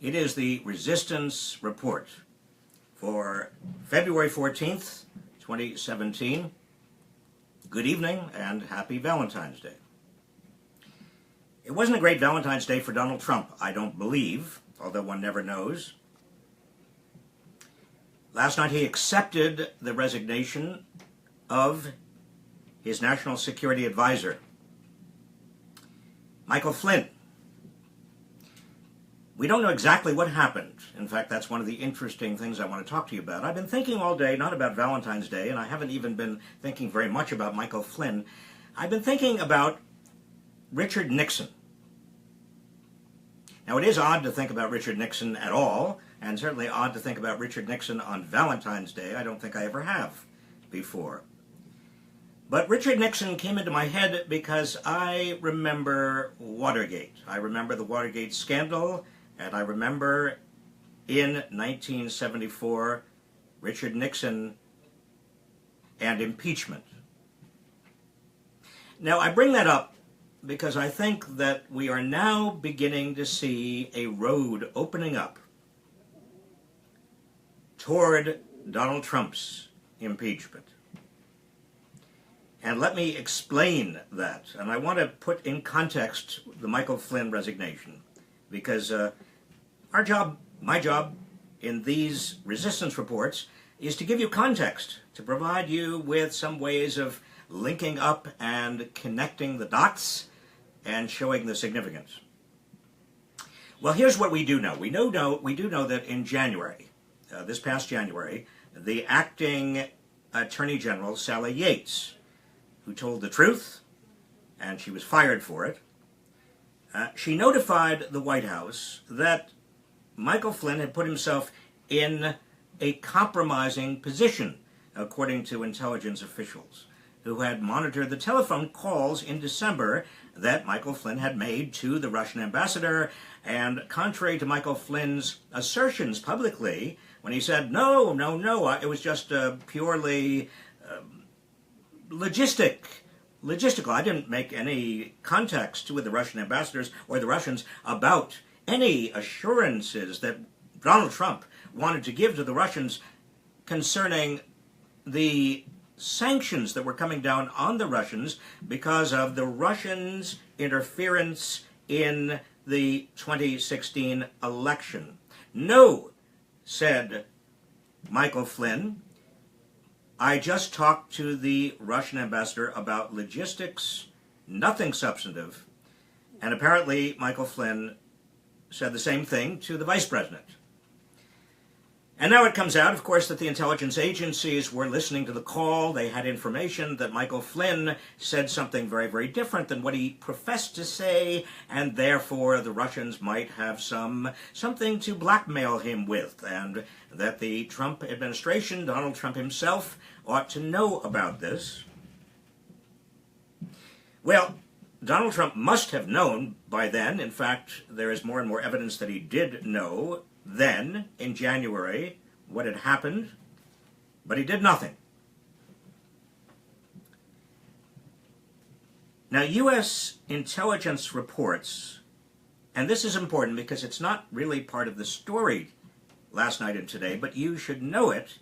It is the Resistance Report for February 14th, 2017. Good evening and happy Valentine's Day. It wasn't a great Valentine's Day for Donald Trump, I don't believe, although one never knows. Last night he accepted the resignation of his national security advisor, Michael Flynn. We don't know exactly what happened. In fact, that's one of the interesting things I want to talk to you about. I've been thinking all day, not about Valentine's Day, and I haven't even been thinking very much about Michael Flynn. I've been thinking about Richard Nixon. Now, it is odd to think about Richard Nixon at all, and certainly odd to think about Richard Nixon on Valentine's Day. I don't think I ever have before. But Richard Nixon came into my head because I remember Watergate. I remember the Watergate scandal. And I remember in 1974, Richard Nixon and impeachment. Now, I bring that up because I think that we are now beginning to see a road opening up toward Donald Trump's impeachment. And let me explain that. And I want to put in context the Michael Flynn resignation, because my job in these resistance reports is to give you context, to provide you with some ways of linking up and connecting the dots and showing the significance. Well, here's what we do know. We do know that in January, this past January, the acting Attorney General, Sally Yates, who told the truth, and she was fired for it, she notified the White House that Michael Flynn had put himself in a compromising position, according to intelligence officials, who had monitored the telephone calls in December that Michael Flynn had made to the Russian ambassador. And contrary to Michael Flynn's assertions publicly, when he said, no, it was just purely logistical. I didn't make any contacts with the Russian ambassadors or the Russians about any assurances that Donald Trump wanted to give to the Russians concerning the sanctions that were coming down on the Russians because of the Russians' interference in the 2016 election. No, said Michael Flynn, I just talked to the Russian ambassador about logistics, nothing substantive. And apparently Michael Flynn said the same thing to the vice president. And now it comes out, of course, that the intelligence agencies were listening to the call. They had information that Michael Flynn said something very, very different than what he professed to say, and therefore the Russians might have something to blackmail him with, and that the Trump administration, Donald Trump himself, ought to know about this. Well, Donald Trump must have known by then. In fact, there is more and more evidence that he did know then, in January, what had happened, but he did nothing. Now, U.S. intelligence reports, and this is important because it's not really part of the story last night and today, but you should know it.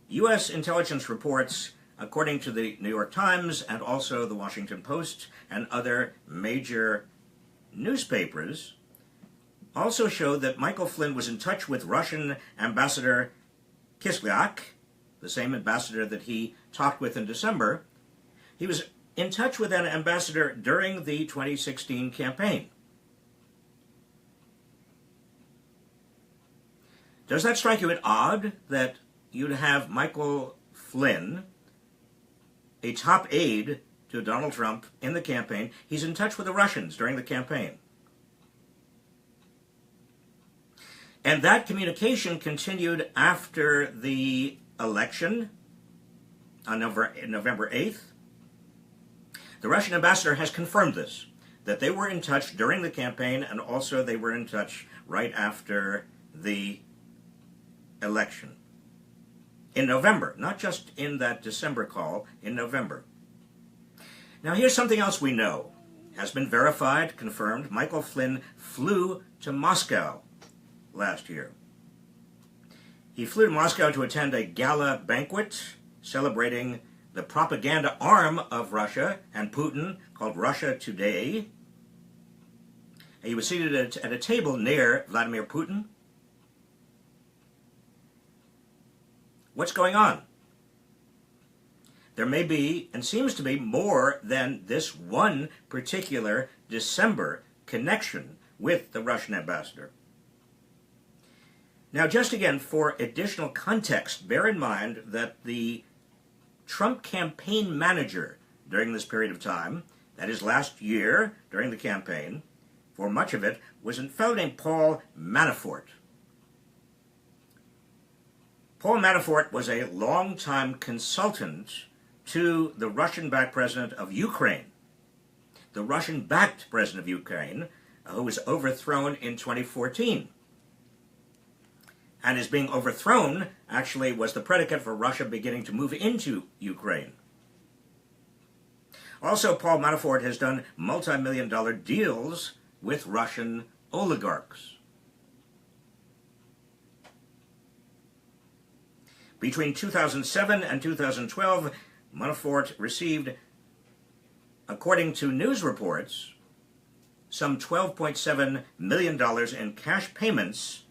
U.S. intelligence reports, according to the New York Times and also the Washington Post and other major newspapers, also showed that Michael Flynn was in touch with Russian Ambassador Kislyak, the same ambassador that he talked with in December. He was in touch with that ambassador during the 2016 campaign. Does that strike you as odd that you'd have Michael Flynn, a top aide to Donald Trump in the campaign, he's in touch with the Russians during the campaign? And that communication continued after the election on November 8th. The Russian ambassador has confirmed this, that they were in touch during the campaign, and also they were in touch right after the election. In November, not just in that December call, in November. Now here's something else we know. Has been verified, confirmed. Michael Flynn flew to Moscow last year. He flew to Moscow to attend a gala banquet celebrating the propaganda arm of Russia and Putin called Russia Today. He was seated at a table near Vladimir Putin. What's going on? There may be, and seems to be, more than this one particular December connection with the Russian ambassador. Now, just again, for additional context, bear in mind that the Trump campaign manager during this period of time, that is last year during the campaign, for much of it, was a fellow named Paul Manafort. Paul Manafort was a longtime consultant to the Russian-backed president of Ukraine. The Russian-backed president of Ukraine, who was overthrown in 2014. And his being overthrown actually was the predicate for Russia beginning to move into Ukraine. Also, Paul Manafort has done multi-million-dollar deals with Russian oligarchs. Between 2007 and 2012, Manafort received, according to news reports, some $12.7 million in cash payments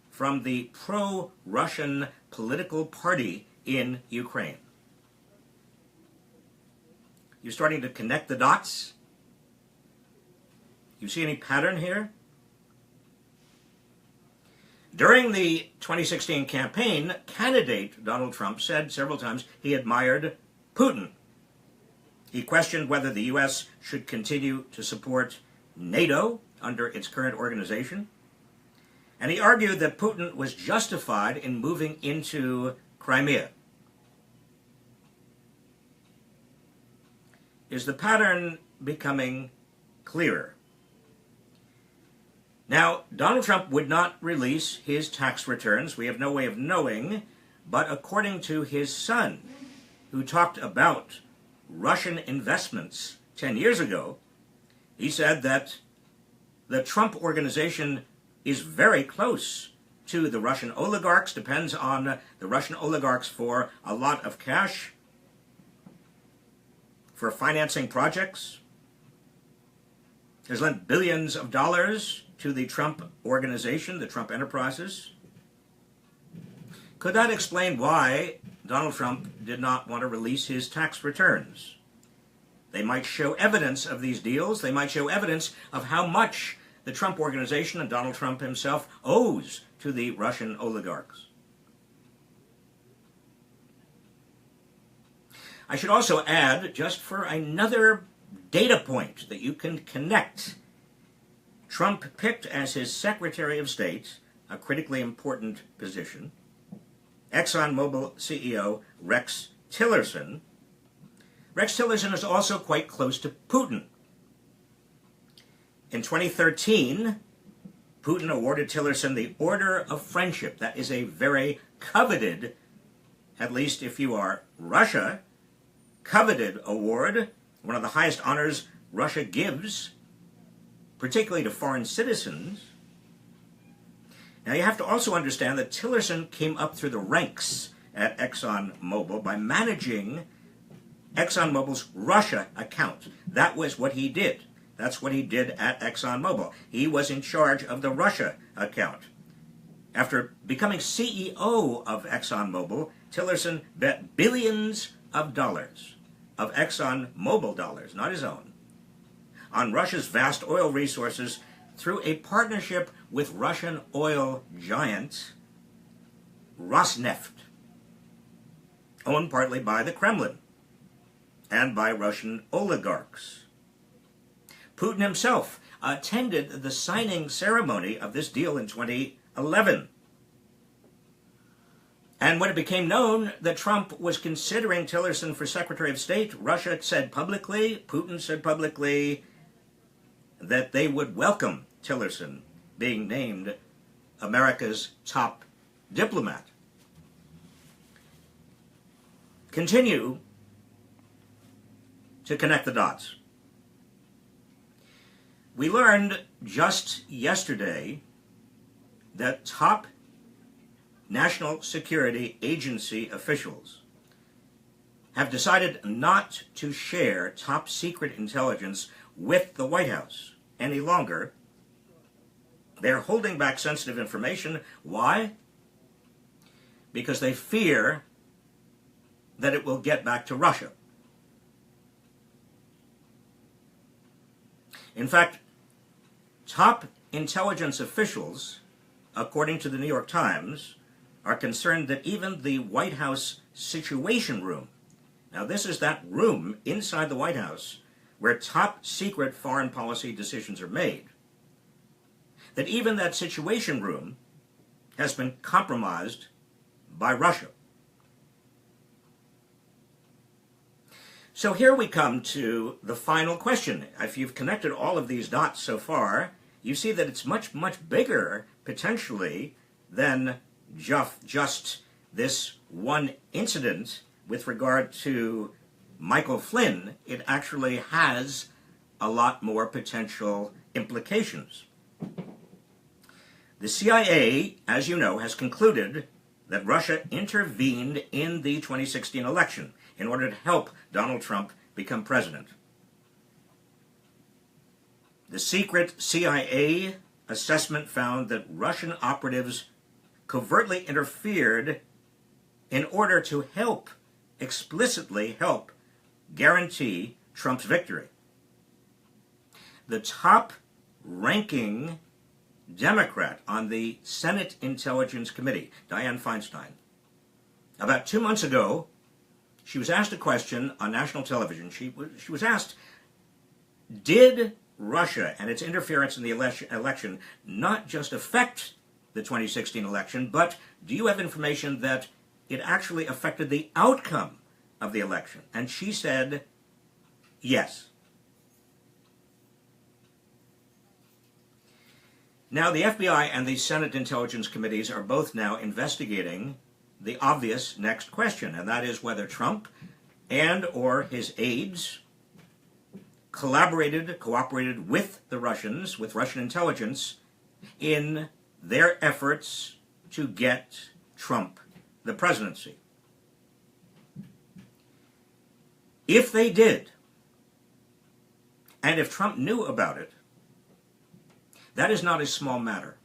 from the pro-Russian political party in Ukraine. You're starting to connect the dots? You see any pattern here? During the 2016 campaign, candidate Donald Trump said several times he admired Putin. He questioned whether the U.S. should continue to support NATO under its current organization. And he argued that Putin was justified in moving into Crimea. Is the pattern becoming clearer? Now, Donald Trump would not release his tax returns. We have no way of knowing. But according to his son, who talked about Russian investments 10 years ago, he said that the Trump organization is very close to the Russian oligarchs, depends on the Russian oligarchs for a lot of cash, for financing projects. Has lent billions of dollars to the Trump organization, the Trump enterprises. Could that explain why Donald Trump did not want to release his tax returns? They might show evidence of these deals. They might show evidence of how much the Trump organization and Donald Trump himself owes to the Russian oligarchs. I should also add, just for another data point that you can connect, Trump picked as his Secretary of State, a critically important position, ExxonMobil CEO Rex Tillerson. Rex Tillerson is also quite close to Putin. In 2013, Putin awarded Tillerson the Order of Friendship. That is a very coveted, at least if you are Russia, coveted award, one of the highest honors Russia gives, particularly to foreign citizens. Now you have to also understand that Tillerson came up through the ranks at ExxonMobil by managing ExxonMobil's Russia account. That was what he did. That's what he did at ExxonMobil. He was in charge of the Russia account. After becoming CEO of ExxonMobil, Tillerson bet billions of dollars, of ExxonMobil dollars, not his own, on Russia's vast oil resources through a partnership with Russian oil giant Rosneft, owned partly by the Kremlin and by Russian oligarchs. Putin himself attended the signing ceremony of this deal in 2011. And when it became known that Trump was considering Tillerson for Secretary of State, Russia said publicly, Putin said publicly, that they would welcome Tillerson being named America's top diplomat. Continue to connect the dots. We learned just yesterday that top National Security Agency officials have decided not to share top secret intelligence with the White House any longer. They're holding back sensitive information. Why? Because they fear that it will get back to Russia. In fact, top intelligence officials, according to the New York Times, are concerned that even the White House Situation Room, now this is that room inside the White House where top secret foreign policy decisions are made, that even that Situation Room has been compromised by Russia. So here we come to the final question. If you've connected all of these dots so far, you see that it's much, much bigger, potentially, than just this one incident with regard to Michael Flynn. It actually has a lot more potential implications. The CIA, as you know, has concluded that Russia intervened in the 2016 election in order to help Donald Trump become president. The secret CIA assessment found that Russian operatives covertly interfered in order to explicitly help, guarantee Trump's victory. The top-ranking Democrat on the Senate Intelligence Committee, Dianne Feinstein, about 2 months ago, she was asked a question on national television. She was asked, did Russia and its interference in the election not just affect the 2016 election, but do you have information that it actually affected the outcome of the election? And she said, yes. Now, the FBI and the Senate Intelligence Committees are both now investigating the obvious next question, and that is whether Trump and or his aides cooperated with the Russians, with Russian intelligence, in their efforts to get Trump the presidency. If they did, and if Trump knew about it, that is not a small matter.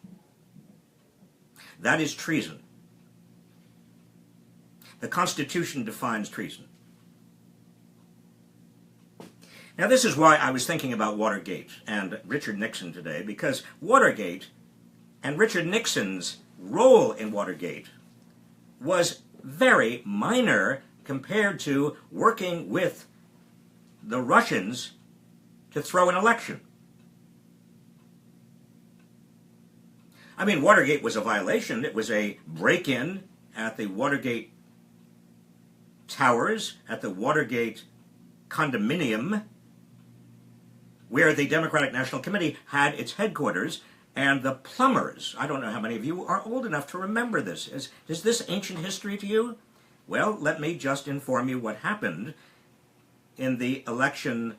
That is treason. The Constitution defines treason. Now, this is why I was thinking about Watergate and Richard Nixon today, because Watergate and Richard Nixon's role in Watergate was very minor compared to working with the Russians to throw an election. I mean, Watergate was a violation. It was a break-in at the Watergate Towers, at the Watergate condominium, where the Democratic National Committee had its headquarters, and the plumbers, I don't know how many of you are old enough to remember this. Is this ancient history to you? Well, let me just inform you what happened in the election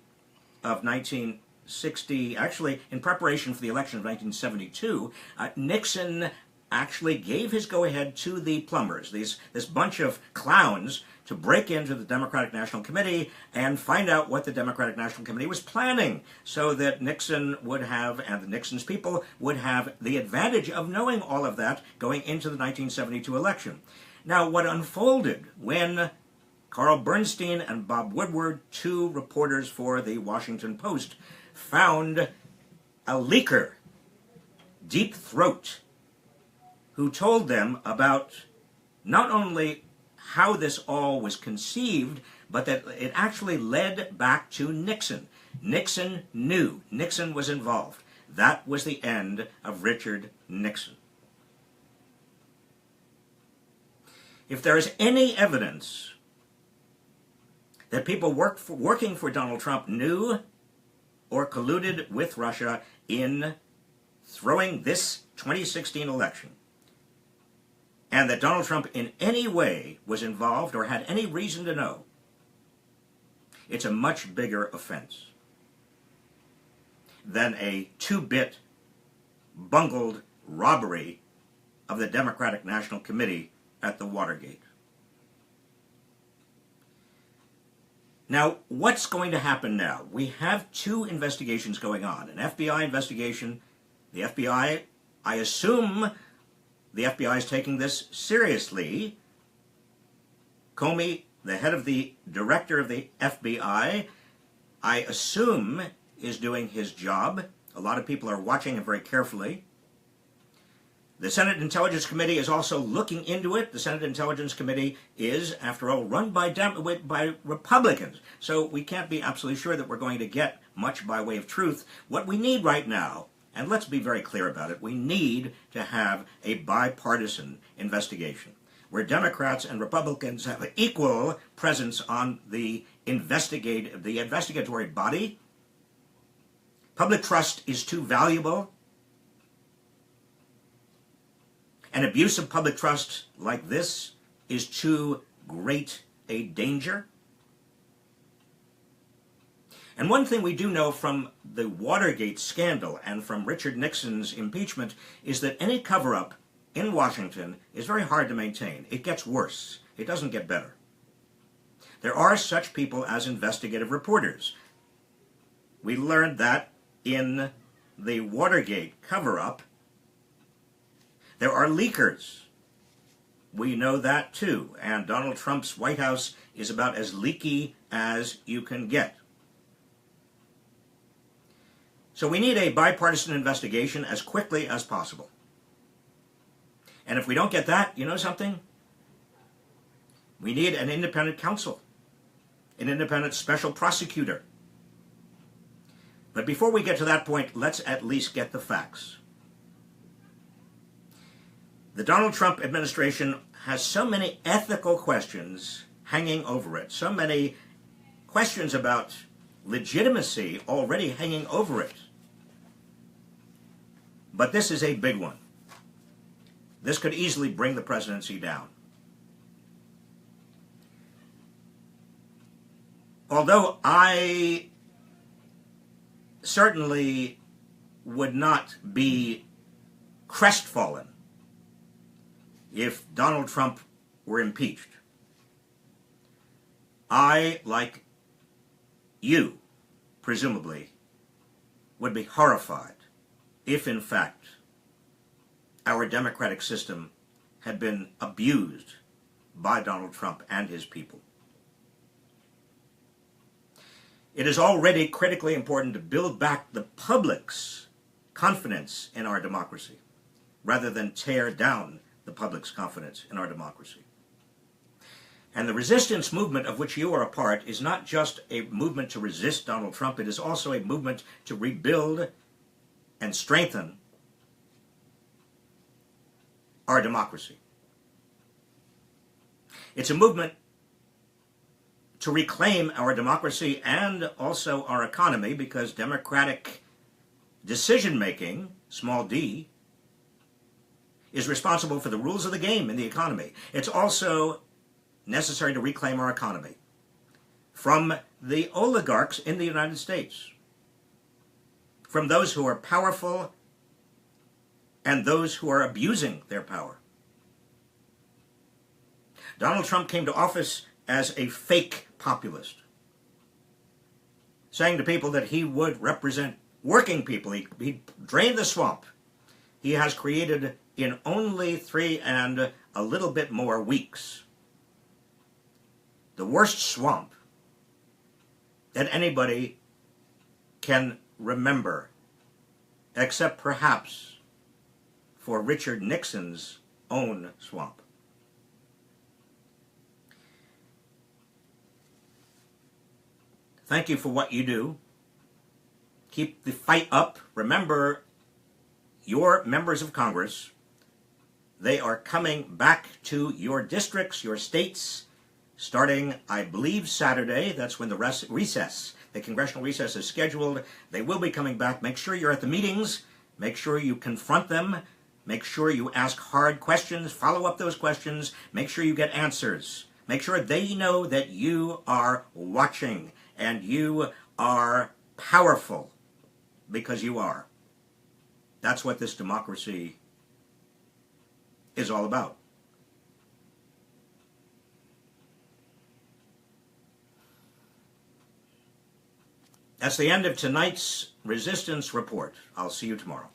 of 1960, actually in preparation for the election of 1972, Nixon actually gave his go-ahead to the plumbers, this bunch of clowns, to break into the Democratic National Committee and find out what the Democratic National Committee was planning, so that Nixon would have, and Nixon's people would have, the advantage of knowing all of that going into the 1972 election. Now, what unfolded when Carl Bernstein and Bob Woodward, two reporters for the Washington Post, found a leaker, Deep Throat, who told them about not only how this all was conceived, but that it actually led back to Nixon. Nixon knew. Nixon was involved. That was the end of Richard Nixon. If there is any evidence that people working for Donald Trump knew or colluded with Russia in throwing this 2016 election, and that Donald Trump in any way was involved or had any reason to know, it's a much bigger offense than a two-bit bungled robbery of the Democratic National Committee at the Watergate. Now, what's going to happen now? We have two investigations going on. An FBI investigation. The FBI, I assume the FBI is taking this seriously. Comey, the head of the director of the FBI, I assume is doing his job. A lot of people are watching him very carefully. The Senate Intelligence Committee is also looking into it. The Senate Intelligence Committee is, after all, run by Republicans. So we can't be absolutely sure that we're going to get much by way of truth. What we need right now, and let's be very clear about it, we need to have a bipartisan investigation where Democrats and Republicans have an equal presence on the investigatory body. Public trust is too valuable. An abuse of public trust like this is too great a danger. And one thing we do know from the Watergate scandal and from Richard Nixon's impeachment is that any cover-up in Washington is very hard to maintain. It gets worse. It doesn't get better. There are such people as investigative reporters. We learned that in the Watergate cover-up. There are leakers. We know that too. And Donald Trump's White House is about as leaky as you can get. So we need a bipartisan investigation as quickly as possible. And if we don't get that, you know something? We need an independent counsel, an independent special prosecutor. But before we get to that point, let's at least get the facts. The Donald Trump administration has so many ethical questions hanging over it, so many questions about legitimacy already hanging over it. But this is a big one. This could easily bring the presidency down. Although I certainly would not be crestfallen if Donald Trump were impeached, I, like you, presumably, would be horrified if, in fact, our democratic system had been abused by Donald Trump and his people. It is already critically important to build back the public's confidence in our democracy, rather than tear down the public's confidence in our democracy. And the resistance movement of which you are a part is not just a movement to resist Donald Trump, it is also a movement to rebuild and strengthen our democracy. It's a movement to reclaim our democracy and also our economy, because democratic decision-making, small d, is responsible for the rules of the game in the economy. It's also necessary to reclaim our economy from the oligarchs in the United States, from those who are powerful and those who are abusing their power. Donald Trump came to office as a fake populist, saying to people that he would represent working people. He drained the swamp. He has created in only 3 and a little bit more weeks the worst swamp that anybody can remember, except perhaps for Richard Nixon's own swamp. Thank you for what you do. Keep the fight up. Remember, your members of Congress, they are coming back to your districts, your states, starting, I believe, Saturday. That's when the recess, the congressional recess, is scheduled. They will be coming back. Make sure you're at the meetings. Make sure you confront them. Make sure you ask hard questions. Follow up those questions. Make sure you get answers. Make sure they know that you are watching and you are powerful, because you are. That's what this democracy is all about. That's the end of tonight's Resistance Report. I'll see you tomorrow.